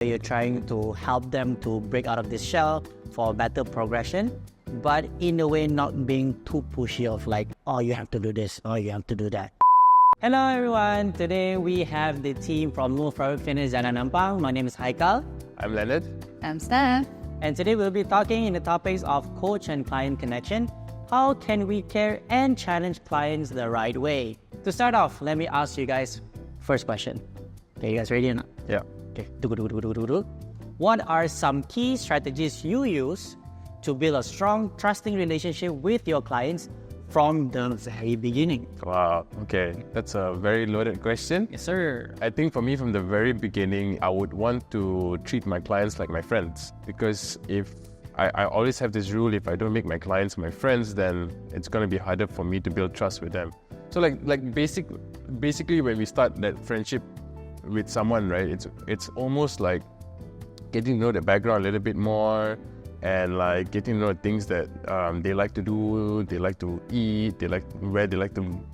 You're trying to help them to break out of this shell for better progression, but in a way not being too pushy of like, oh, you have to do this, or you have to do that. Hello everyone, today we have the team from Mont Fitness Jalan Ampang. My name is Haikal. I'm Leonard. I'm Steph. And today we'll be talking in the topics of coach and client connection. How can we care and challenge clients the right way? To start off, let me ask you guys first question. Okay, you guys ready or not? Yeah. Okay. What are some key strategies you use to build a strong, trusting relationship with your clients from the very beginning? Wow. Okay. That's a very loaded question. Yes, sir. I think for me, from the very beginning, I would want to treat my clients like my friends. Because if I always have this rule, if I don't make my clients my friends, then it's going to be harder for me to build trust with them. So basically when we start that friendship with someone, right, it's almost like getting to know the background a little bit more, and like getting to know things that they like to do, they like to eat, where they like to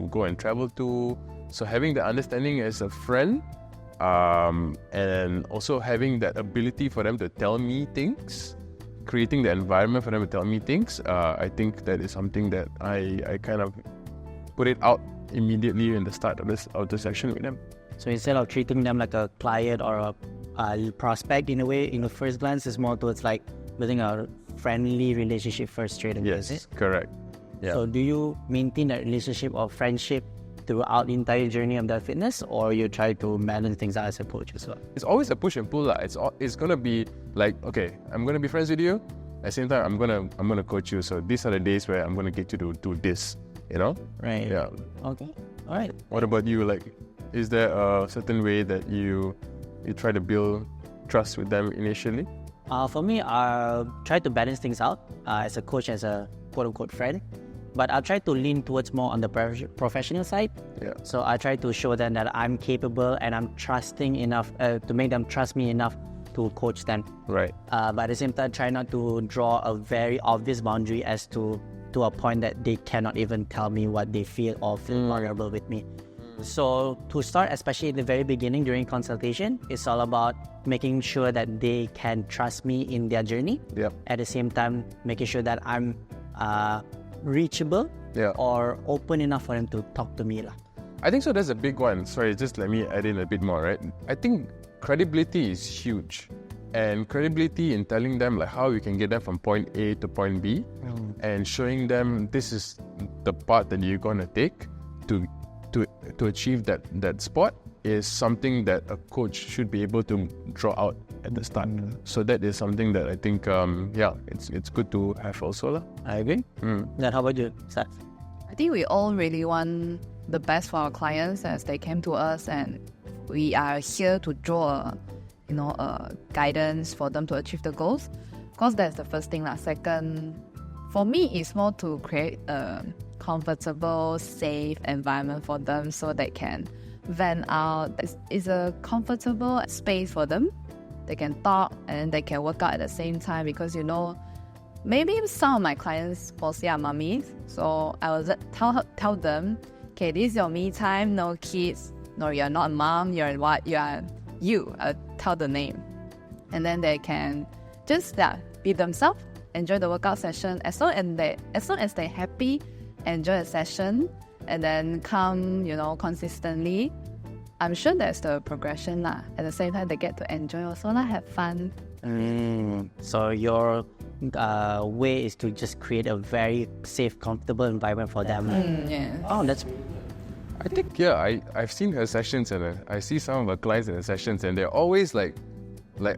go and travel to. So having the understanding as a friend, and also having that ability for them to tell me things, creating the environment for them to tell me things, I think that is something that I kind of put it out immediately in the start of the session with them. So instead of treating them like a client or a prospect in a way, in the first glance, it's more towards like building a friendly relationship first straight away. Yes, is it? Correct. Yeah. So do you maintain that relationship or friendship throughout the entire journey of that fitness, or you try to balance things out as a coach as well? It's always a push and pull. It's gonna be like, okay, I'm gonna be friends with you. At the same time, I'm gonna coach you. So these are the days where I'm gonna get you to do this. You know? Right. Yeah. Okay. All right. What about you? Like, is there a certain way that you try to build trust with them initially? For me, I'll try to balance things out as a coach, as a quote-unquote friend. But I'll try to lean towards more on the professional side. Yeah. So I try to show them that I'm capable and I'm trusting enough to make them trust me enough to coach them. Right. But at the same time, try not to draw a very obvious boundary as to a point that they cannot even tell me what they feel or feel vulnerable with me. So to start, especially in the very beginning during consultation, it's all about making sure that they can trust me in their journey. Yep. At the same time, making sure that I'm reachable or open enough for them to talk to me. I think so. That's a big one. Sorry, just let me add in a bit more, right? I think credibility is huge. And credibility in telling them like how you can get them from point A to point B, and showing them this is the path that you're gonna take to achieve that spot is something that a coach should be able to draw out at the start. So that is something that I think it's good to have also. I agree. Then how about you, Seth? I think we all really want the best for our clients as they came to us, and we are here to draw a guidance for them to achieve the goals. Of course, that's the first thing. Second, for me, it's more to create a comfortable, safe environment for them so they can vent out. It's a comfortable space for them. They can talk and they can work out at the same time, because maybe some of my clients mostly are mummies, so I will tell them, okay, this is your me time, no kids, no, you're not a mom, you're what, you are you, tell the name, and then they can just be themselves, enjoy the workout session. As long as they're happy, enjoy the session, and then come consistently, I'm sure there's the progression At the same time, they get to enjoy also have fun. So your way is to just create a very safe, comfortable environment for them. Yeah. Oh, that's. I think I've seen her sessions, and I see some of her clients in her sessions, and they're always like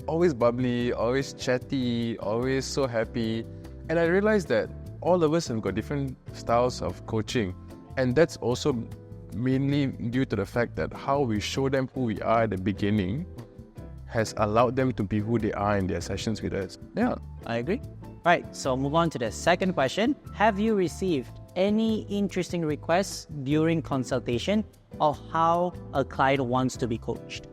always bubbly, always chatty, always so happy. And I realized that all of us have got different styles of coaching, and that's also mainly due to the fact that how we show them who we are at the beginning has allowed them to be who they are in their sessions with us. Yeah, I agree. Right, so move on to the second question. Have you received any interesting requests during consultation of how a client wants to be coached?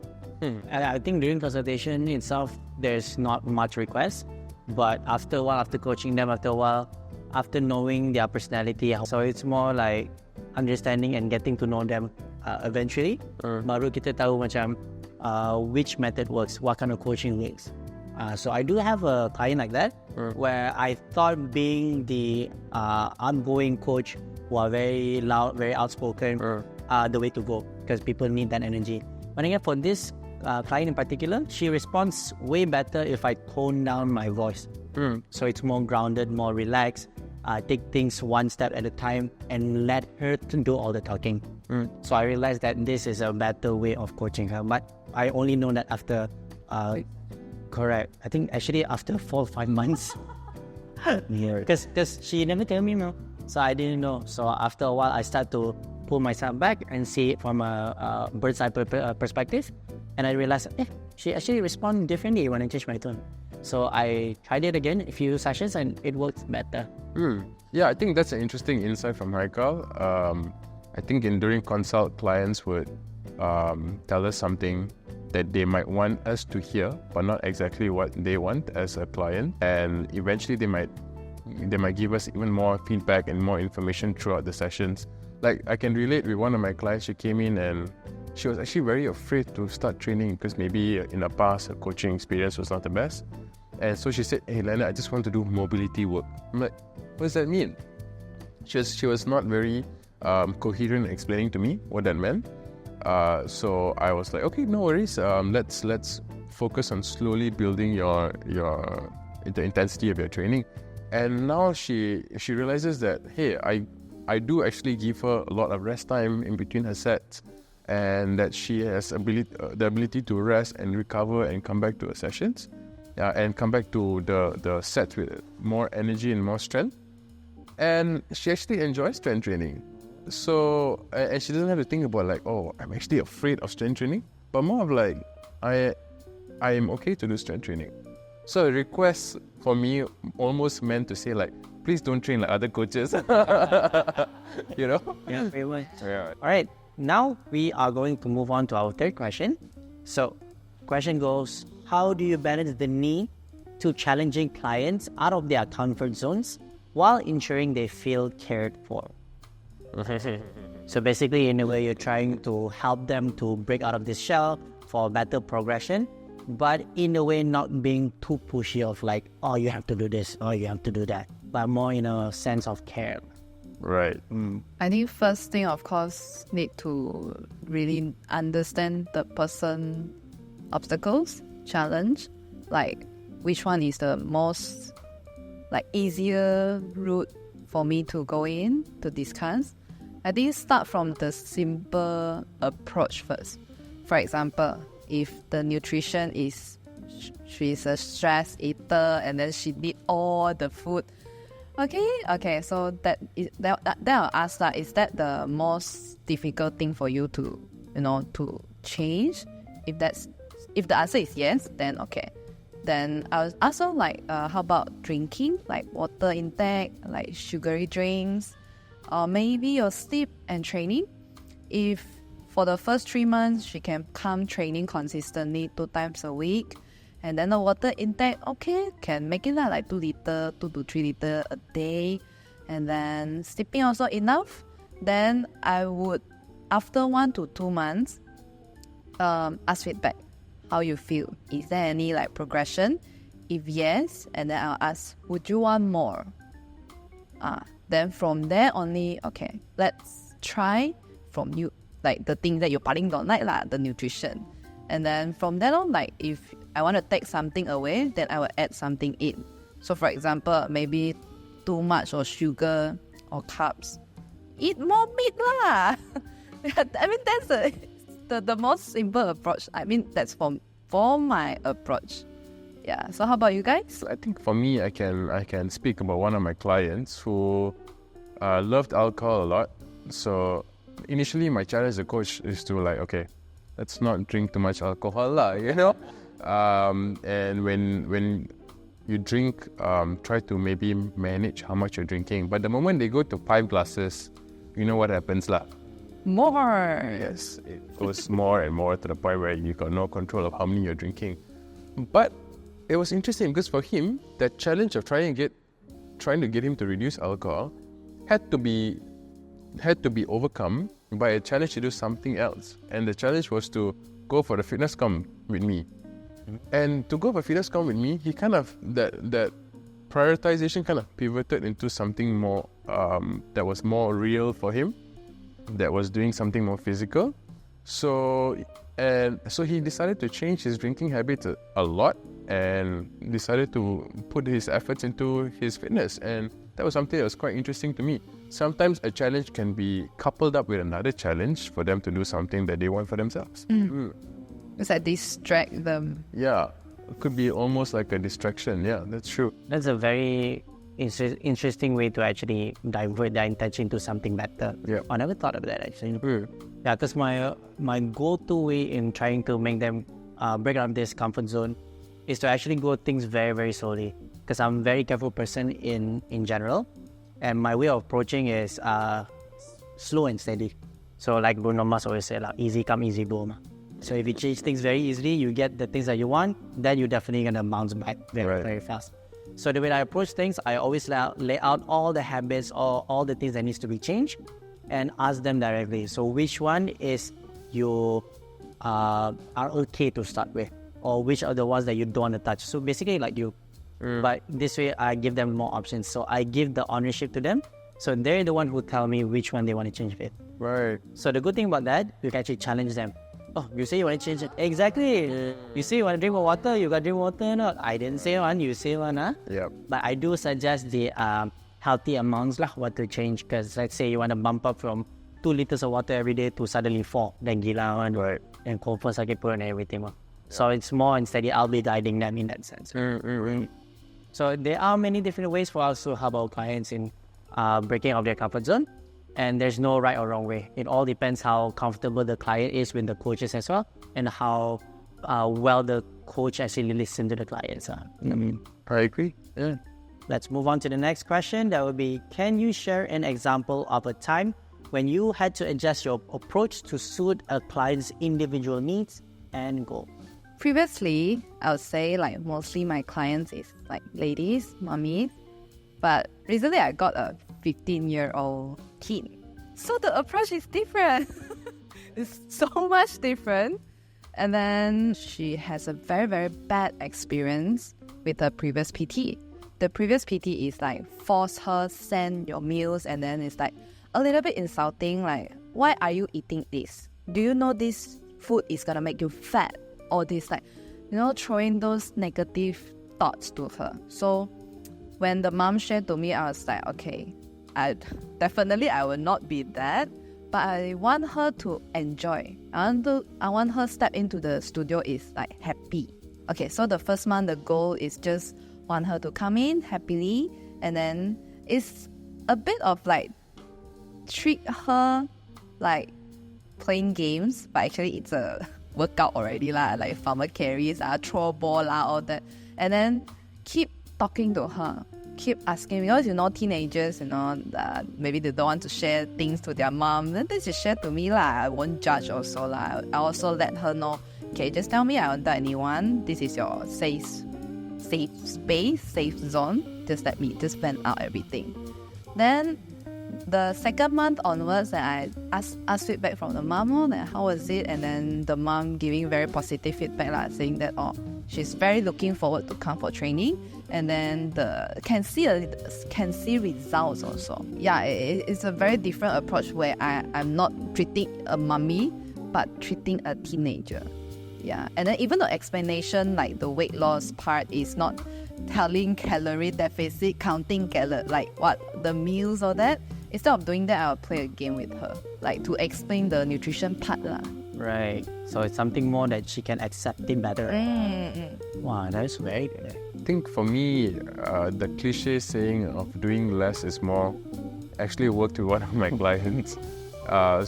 I think during consultation itself, there's not much request, but after a while, after coaching them, after knowing their personality, so it's more like understanding and getting to know them eventually. Baru kita tahu macam which method works, what kind of coaching works. So I do have a client like that where I thought being the outgoing coach who are very loud, very outspoken, the way to go because people need that energy. But again, for this client in particular, she responds way better if I tone down my voice. So it's more grounded, more relaxed. Take things one step at a time and let her to do all the talking. So I realized that this is a better way of coaching her. But I only know that after, correct, I think actually after 4 or 5 months. Because she never tell me, no. So I didn't know. So after a while, I start to pull myself back and see it from a bird's eye perspective. And I realized, she actually responds differently when I change my tone. So I tried it again a few sessions and it works better. Yeah, I think that's an interesting insight from Haikal. I think during consult, clients would tell us something that they might want us to hear, but not exactly what they want as a client. And eventually they might give us even more feedback and more information throughout the sessions. Like I can relate with one of my clients. She came in and she was actually very afraid to start training because maybe in the past her coaching experience was not the best. And so she said, "Hey Leonard, I just want to do mobility work." I'm like, "What does that mean?" She was not very coherent in explaining to me what that meant. So I was like, okay, no worries. Let's focus on slowly building the intensity of your training. And now she realizes that, hey, I do actually give her a lot of rest time in between her sets, and that she has the ability to rest and recover and come back to her sessions, and come back to the set with more energy and more strength. And she actually enjoys strength training. So, and she doesn't have to think about like, oh, I'm actually afraid of strength training, but more of like, I am okay to do strength training. So a request for me almost meant to say like, please don't train like other coaches. You know? Yeah, very much. Yeah. All right, now we are going to move on to our third question. So, question goes, how do you balance the need to challenging clients out of their comfort zones while ensuring they feel cared for? So basically, in a way, you're trying to help them to break out of this shell for better progression, but in a way not being too pushy of like, oh, you have to do this, or you have to do that, but more in a sense of care. Right. I think first thing, of course, need to really understand the person obstacles, challenge, like which one is the most like easier route for me to go in to discuss. I think start from the simple approach first. For example, if the nutrition is she's a stress eater and then she need all the food. Okay. So that I'll ask that, is that the most difficult thing for you to change? If the answer is yes, then okay. Then I was also like, how about drinking, like water intake, like sugary drinks, or maybe your sleep and training. If for the first 3 months she can come training consistently 2 times a week, and then the water intake, okay, can make it like 2 to 3 liters a day, and then sleeping also enough, then I would, after 1 to 2 months, ask feedback. How you feel? Is there any like progression? If yes, and then I'll ask, would you want more? Then from there only, okay, let's try from you, like the thing that you paling don't like lah, the nutrition. And then from then on, like if I want to take something away, then I will add something in. So for example, maybe too much or sugar or carbs, eat more meat lah. I mean, that's the most simple approach. I mean, that's for my approach. Yeah. So how about you guys? I think for me, I can speak about one of my clients who loved alcohol a lot. So initially, my challenge as a coach is to like, okay, let's not drink too much alcohol lah, you know. And when you drink, try to maybe manage how much you're drinking. But the moment they go to 5 glasses, you know what happens lah. More. Yes, it goes more and more to the point where you got no control of how many you're drinking. But it was interesting because for him, that challenge of trying to get him to reduce alcohol had to be overcome by a challenge to do something else. And the challenge was to go for the fitness comp with me. And to go for fitness comp with me, he kind of, that prioritization kind of pivoted into something more, that was more real for him, that was doing something more physical. So he decided to change his drinking habits a lot and decided to put his efforts into his fitness. And that was something that was quite interesting to me. Sometimes a challenge can be coupled up with another challenge for them to do something that they want for themselves. It's like distract them. Yeah, it could be almost like a distraction. Yeah, that's true. That's a very interesting way to actually divert their intention to something better. Yeah. I never thought of that actually. Yeah, because my go-to way in trying to make them break out of this comfort zone is to actually go things very, very slowly. Because I'm a very careful person in general. And my way of approaching is slow and steady. So like Bruno Mars always say, like, easy come, easy go. So if you change things very easily, you get the things that you want, then you're definitely going to bounce back very fast. So the way I approach things, I always lay out all the habits or all the things that needs to be changed and ask them directly. So which one is you are okay to start with, or which are the ones that you don't want to touch. So basically like you, but this way I give them more options. So I give the ownership to them. So they're the one who tell me which one they want to change with. Right. So the good thing about that, you can actually challenge them. Oh, you say you want to change it. Exactly. You say you want to drink more water, you got to drink water or not. I didn't say one, you say one, huh? Yep. But I do suggest the healthy amounts lah, what to change. Because let's say you want to bump up from 2 liters of water every day to suddenly 4. Then gila one. Right. And cold first sakit perut and everything. Yeah. So it's more instead, I'll be guiding them in that sense. So there are many different ways for us to help our clients in breaking out of their comfort zone. And there's no right or wrong way. It all depends how comfortable the client is with the coaches as well, and how well the coach actually listens to the clients. I agree. Yeah. Let's move on to the next question. That would be, can you share an example of a time when you had to adjust your approach to suit a client's individual needs and goals? Previously, I would say like mostly my clients is like ladies, mummies. But recently I got a 15-year-old teen. So the approach is different. It's so much different. And then she has a very, very bad experience with her previous PT. The previous PT is like force her, send your meals, and then it's like a little bit insulting, like, why are you eating this? Do you know this food is gonna make you fat? Or this, like, throwing those negative thoughts to her. So when the mom shared to me, I was like, okay, I will not be that, but I want her to enjoy. I want her step into the studio is like happy. Okay, so the first month, the goal is just want her to come in happily, and then it's a bit of like treat her like playing games, but actually it's a workout already lah, like farmer carries, throw ball all that, and then keep talking to her, keep asking, because teenagers, maybe they don't want to share things to their mom, then they just share to me lah. I won't judge also lah. I also let her know, okay, just tell me, I won't tell anyone. This is your safe space, safe zone. Just let me just plan out everything. Then the second month onwards, I asked feedback from the mom, like, how was it? And then the mom giving very positive feedback, saying that she's very looking forward to come for training, and then can see results also. Yeah, it's a very different approach where I'm not treating a mummy, but treating a teenager. Yeah, and then even the explanation, like the weight loss part, is not telling calorie deficit, counting like what the meals or that. Instead of doing that, I'll play a game with her, like to explain the nutrition part lah. Right. So it's something more that she can accept it better. Wow, that's very good. I think for me, the cliche saying of doing less is more actually worked with one of my clients.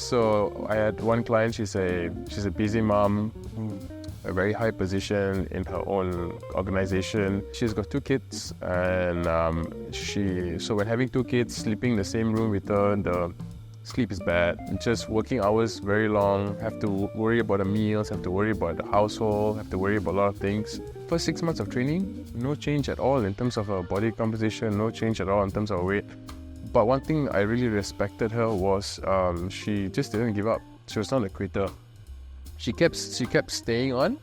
So I had one client, she's a busy mom, a very high position in her own organization. She's got 2 kids, and so when having 2 kids, sleeping in the same room with her, the sleep is bad. Just working hours very long, have to worry about the meals, have to worry about the household, have to worry about a lot of things. First 6 months of training, no change at all in terms of her body composition, no change at all in terms of her weight. But one thing I really respected her was she just didn't give up. She was not a quitter. she kept staying on,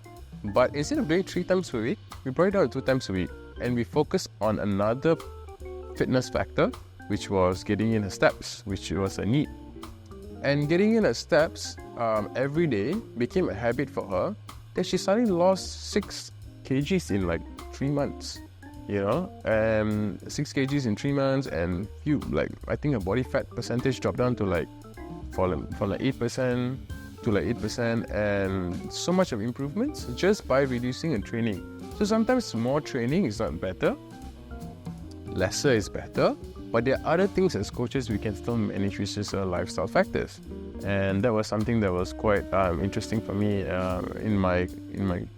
but instead of doing 3 times a week, we brought it down to 2 times a week, and we focused on another fitness factor, which was getting in her steps, which was a need. And getting in her steps every day became a habit for her, that she suddenly lost 6 kgs in like 3 months. 6 kgs in 3 months, and I think her body fat percentage dropped down to like from like 8% to like 8%, and so much of improvements just by reducing and training. So sometimes more training is not better, lesser is better, but there are other things as coaches we can still manage, which is lifestyle factors. And that was something that was quite interesting for me in my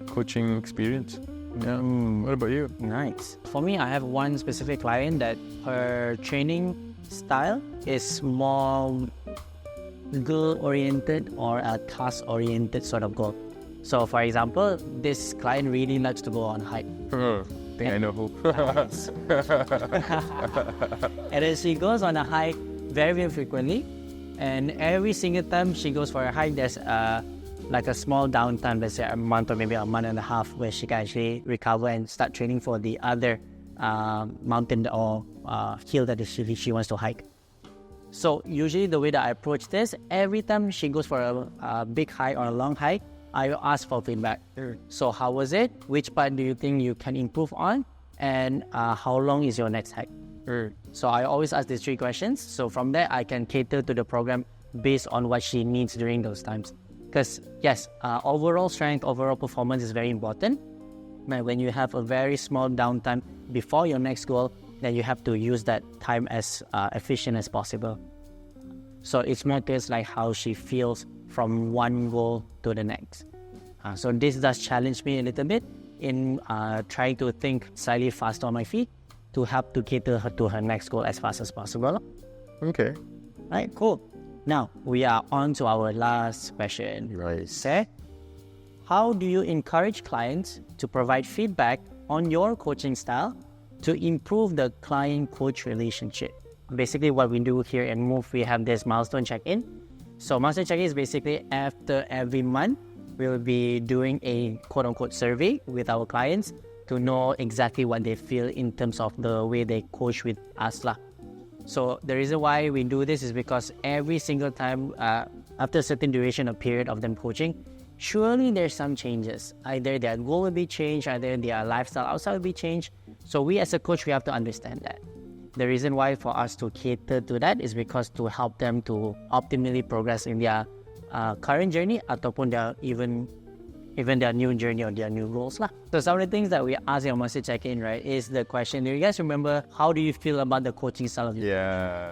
coaching experience. Yeah. What about you? Nice. For me, I have one specific client that her training style is more goal-oriented or a task-oriented sort of goal. So, for example, this client really likes to go on hike. I think I know who. And then she goes on a hike very, very frequently. And every single time she goes for a hike, there's like a small downtime, let's say a month or maybe a month and a half, where she can actually recover and start training for the other mountain or hill that she wants to hike. So usually the way that I approach this, every time she goes for a big hike or a long hike, I ask for feedback. So how was it? Which part do you think you can improve on? And how long is your next hike? So I always ask these 3 questions. So from there, I can cater to the program based on what she needs during those times. Because yes, overall strength, overall performance is very important. But when you have a very small downtime before your next goal, then you have to use that time as efficient as possible. So it's more case like how she feels from one goal to the next. So this does challenge me a little bit in trying to think slightly faster on my feet to help to cater her to her next goal as fast as possible. Okay. Right, cool. Now, we are on to our last question. Right. Say, how do you encourage clients to provide feedback on your coaching style to improve the client-coach relationship? Basically, what we do here in Move, we have this milestone check-in. So milestone check-in is basically after every month, we'll be doing a quote-unquote survey with our clients to know exactly what they feel in terms of the way they coach with us. So the reason why we do this is because every single time, after a certain duration or period of them coaching, surely there's some changes. Either their goal will be changed, either their lifestyle outside will be changed. So we as a coach, we have to understand that. The reason why for us to cater to that is because to help them to optimally progress in their current journey ataupun their even their new journey or their new goals. So some of the things that we ask in Monster Check-in, right, is the question, do you guys remember how do you feel about the coaching style of Yeah.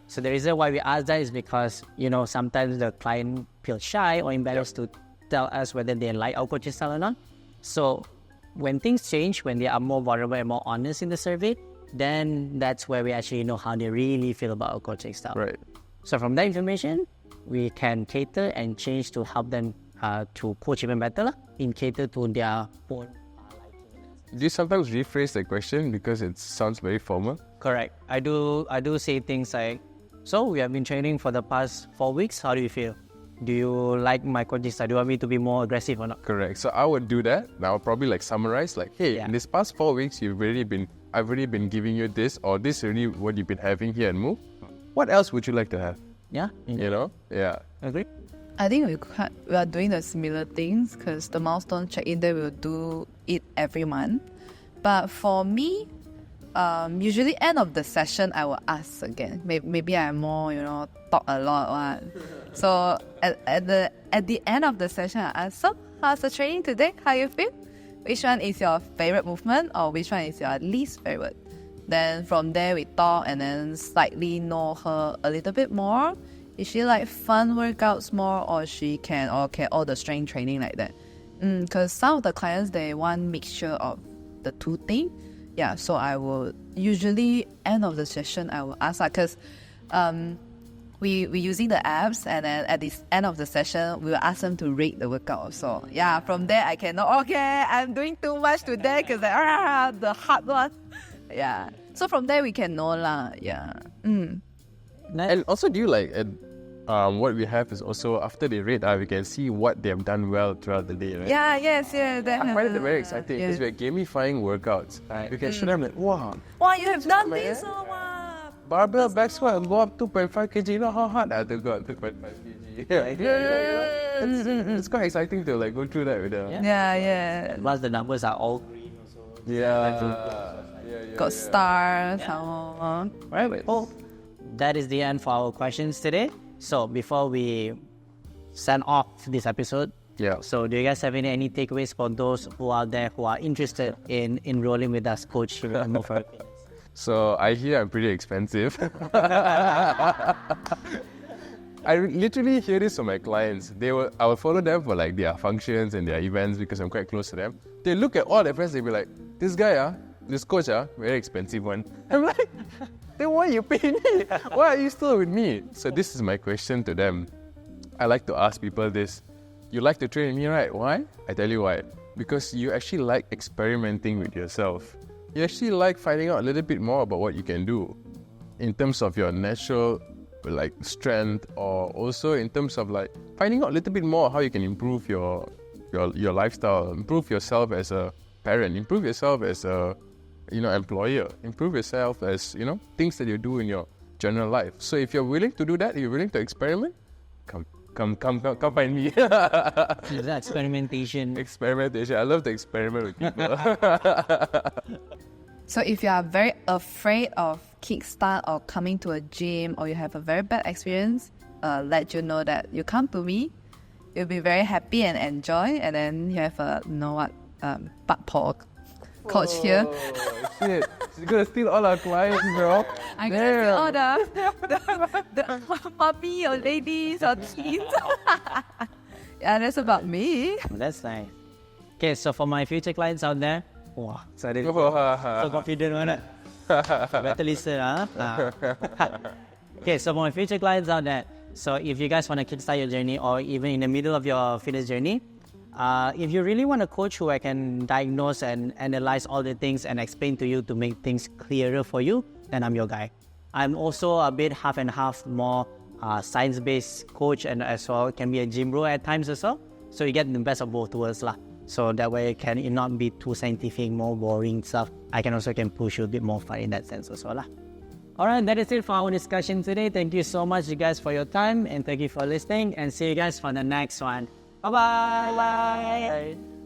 So the reason why we ask that is because, sometimes the client feels shy or embarrassed to tell us whether they like our coaching style or not. So when things change, when they are more vulnerable and more honest in the survey, then that's where we actually know how they really feel about our coaching style. Right. So from that information, we can cater and change to help them to coach even better in cater to their own liking. Do you sometimes rephrase the question because it sounds very formal? Correct. I do say things like, so we have been training for the past 4 weeks. How do you feel? Do you like my coaching style? Do you want me to be more aggressive or not? Correct. So I would do that. And I would probably summarize hey, in this past 4 weeks, I've already been giving you this, or this is really what you've been having here and Move. What else would you like to have? Yeah. Yeah. Agree? I think we are doing the similar things because the milestone check-in there we'll do it every month. But for me, usually end of the session I will ask again. Maybe I'm more talk a lot. So at the end of the session I ask, so how's the training today? How you feel? Which one is your favorite movement or which one is your least favorite? Then from there we talk and then slightly know her a little bit more. Is she like fun workouts more or she can all the strength training like that? Because some of the clients, they want mixture of the two things. Yeah, so I will usually end of the session, I will ask because we using the apps and then at the end of the session, we will ask them to rate the workout. So yeah, from there I can know, okay, I'm doing too much today because the hard one. Yeah. So from there we can know lah. Yeah. And also, do you what we have is also after they rate, we can see what they have done well throughout the day, right? Yeah, yes. I find it very exciting because we're gamifying workouts. Right. We can show them like, wow, Wow, you have done this, oh wow. barbell back squat go up 2.5 kg. You know how hard I had to go up 2.5 kg? Yeah. It's quite exciting to like go through that with them. Yeah. Plus the numbers are all green also. Got stars. Right. Well, that is the end for our questions today. So before we send off this episode, so do you guys have any takeaways for those who are there who are interested in enrolling with us, Coach here at Mont? So I hear I'm pretty expensive. I literally hear this from my clients. I will follow them for like their functions and their events because I'm quite close to them. They look at all their friends, they'll be like, this guy, this coach, very expensive one. I'm like, then why you pay me? Why are you still with me? So this is my question to them. I like to ask people this. You like to train with me, right? Why? I tell you why. Because you actually like experimenting with yourself. You actually like finding out a little bit more about what you can do in terms of your natural like strength, or also in terms of like finding out a little bit more how you can improve your lifestyle, improve yourself as a parent, improve yourself as a employer, improve yourself as things that you do in your general life. So if you're willing to do that, if you're willing to experiment, come find me. Experimentation. I love to experiment with people. So if you are very afraid of kickstart or coming to a gym, or you have a very bad experience, let you know that you come to me, you'll be very happy and enjoy, and then you have a butt pork coach here. Shit, she's gonna steal all our clients, bro. I'm gonna steal all the mommy or ladies or kids. Yeah, that's about me. That's nice. Okay, so for my future clients out there, wow, sorry, so confident, man. Better listen, Okay, so for my future clients out there, so if you guys want to kickstart your journey, or even in the middle of your fitness journey, if you really want a coach who I can diagnose and analyze all the things and explain to you to make things clearer for you, then I'm your guy. I'm also a bit half and half, more science-based coach, and as well can be a gym bro at times as well. So you get the best of both worlds lah. So that way it not be too scientific, more boring stuff. I can push you a bit more fun in that sense as well lah. Alright, that is it for our discussion today. Thank you so much you guys for your time, and thank you for listening, and see you guys for the next one. Bye-bye. Bye.